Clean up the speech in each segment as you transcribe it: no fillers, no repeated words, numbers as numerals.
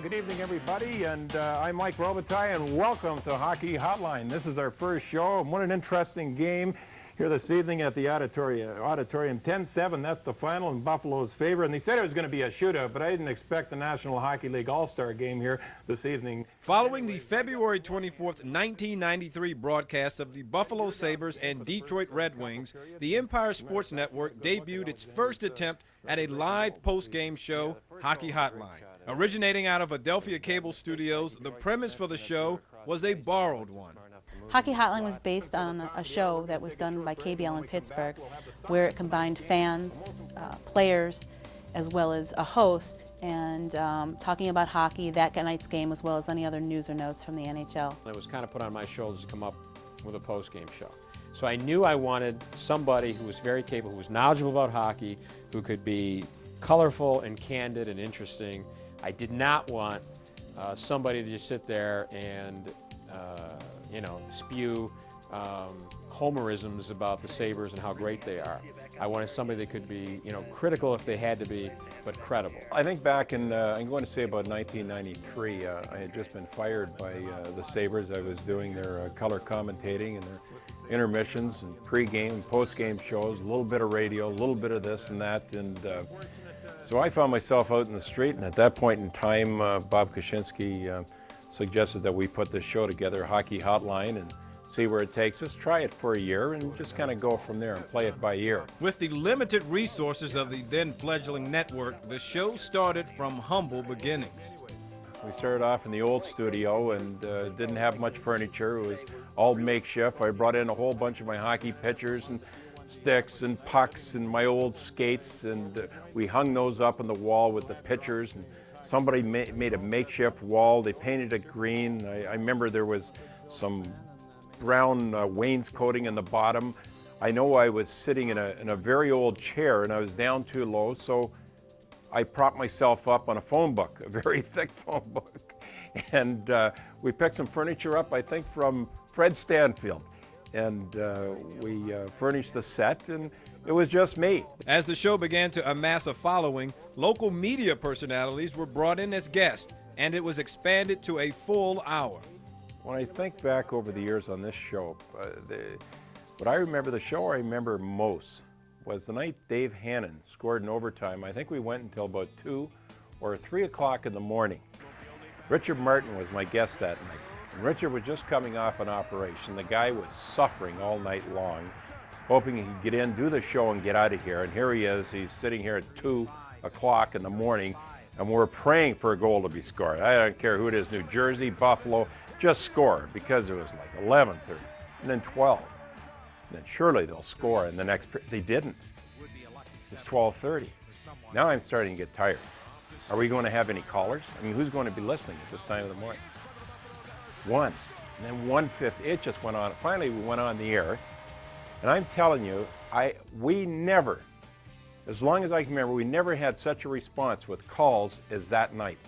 good evening, everybody, and I'm Mike Robitaille, and welcome to Hockey Hotline. This is our first show, and what an interesting game here this evening at the auditorium. 10-7, that's the final in Buffalo's favor, and they said it was going to be a shootout, but I didn't expect the National Hockey League All-Star game here this evening. Following the February 24th, 1993 broadcast of the Buffalo Sabres and Detroit Red Wings, the Empire Sports Network debuted its first attempt at a live post-game show, Hockey Hotline. Originating out of Adelphia Cable Studios, the premise for the show was a borrowed one. Hockey Hotline was based on a show that was done by KBL in Pittsburgh, where it combined fans, players, as well as a host, and talking about hockey, that night's game, as well as any other news or notes from the NHL. It was kind of put on my shoulders to come up with a post-game show. So I knew I wanted somebody who was very capable, who was knowledgeable about hockey, who could be colorful and candid and interesting. I did not want somebody to just sit there and spew homerisms about the Sabres and how great they are. I wanted somebody that could be, critical if they had to be, but credible. I think back in, I'm going to say about 1993, I had just been fired by the Sabres. I was doing their color commentating and their intermissions and pre-game and post-game shows, a little bit of radio, a little bit of this and that, and so I found myself out in the street, and at that point in time, Bob Kaczynski suggested that we put this show together, Hockey Hotline, and see where it takes us, try it for a year, and just kind of go from there and play it by ear. With the limited resources of the then fledgling network, the show started from humble beginnings. We started off in the old studio and didn't have much furniture. It was all makeshift. I brought in a whole bunch of my hockey pitchers and sticks and pucks and my old skates, and we hung those up on the wall with the pitchers, and somebody made a makeshift wall. They painted it green. I remember there was some brown wainscoting in the bottom. I know I was sitting in a very old chair and I was down too low, so I propped myself up on a phone book, a very thick phone book. And we picked some furniture up, I think, from Fred Stanfield. And we furnished the set, and it was just me. As the show began to amass a following, local media personalities were brought in as guests, and it was expanded to a full hour. When I think back over the years on this show, what I remember most was the night Dave Hannon scored in overtime. I think we went until about 2 or 3 o'clock in the morning. Richard Martin was my guest that night. And Richard was just coming off an operation. The guy was suffering all night long, hoping he could get in, do the show, and get out of here. And here he is. He's sitting here at 2 o'clock in the morning, and we're praying for a goal to be scored. I don't care who it is, New Jersey, Buffalo, just score, because it was like 11:30 and then 12. And then surely they'll score in the next period. They didn't. It's 12:30. Now I'm starting to get tired. Are we going to have any callers? I mean, who's going to be listening at this time of the morning? One. And then 1:50. It just went on. Finally, we went on the air. And I'm telling you, we never, as long as I can remember, we never had such a response with calls as that night.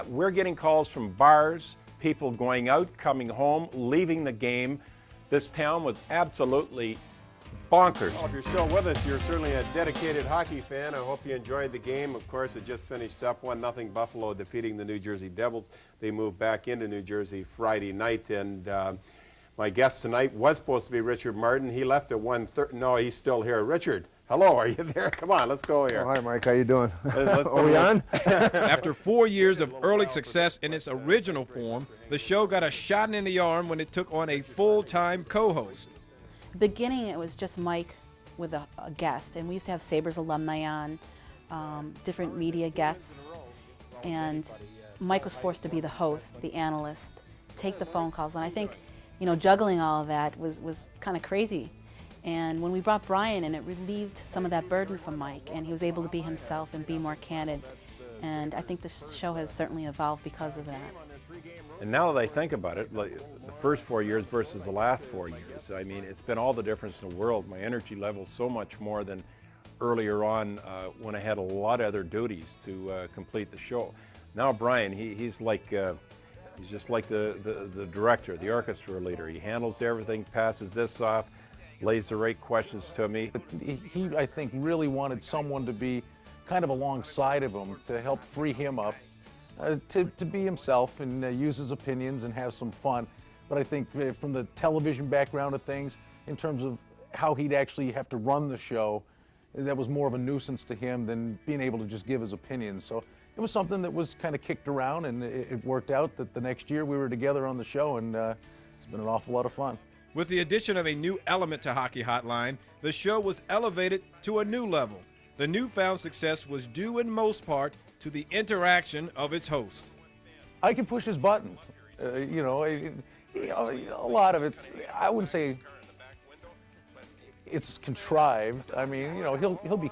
We're getting calls from bars, people going out, coming home, leaving the game. This town was absolutely bonkers. Well, if you're still with us, you're certainly a dedicated hockey fan. I hope you enjoyed the game. Of course, it just finished up 1-0 Buffalo defeating the New Jersey Devils. They moved back into New Jersey Friday night, and my guest tonight was supposed to be Richard Martin. He left at 1:30. No, he's still here. Richard, hello, are you there? Come on, let's go here. Oh, hi, Mike. How you doing? Are we on? After 4 years of early success in its original form, the show got a shot in the arm when it took on a full-time co-host. Beginning, it was just Mike with a guest, and we used to have Sabres alumni on, different media guests, and Mike was forced to be the host, the analyst, take the phone calls, and I think, juggling all of that was kind of crazy. And when we brought Brian in, it relieved some of that burden from Mike, and he was able to be himself and be more candid. And I think this show has certainly evolved because of that. And now that I think about it, like the first 4 years versus the last 4 years, I mean, it's been all the difference in the world. My energy level is so much more than earlier on when I had a lot of other duties to complete the show. Now Brian, he's just like the director, the orchestra leader. He handles everything, passes this off, lays the right questions to me. He, I think, really wanted someone to be kind of alongside of him to help free him up to be himself and use his opinions and have some fun. But I think from the television background of things, in terms of how he'd actually have to run the show, that was more of a nuisance to him than being able to just give his opinions. So it was something that was kind of kicked around, and it worked out that the next year we were together on the show, and it's been an awful lot of fun. With the addition of a new element to Hockey Hotline, the show was elevated to a new level. The newfound success was due in most part to the interaction of its host. I can push his buttons. A lot of it's, I wouldn't say it's contrived. I mean, he'll be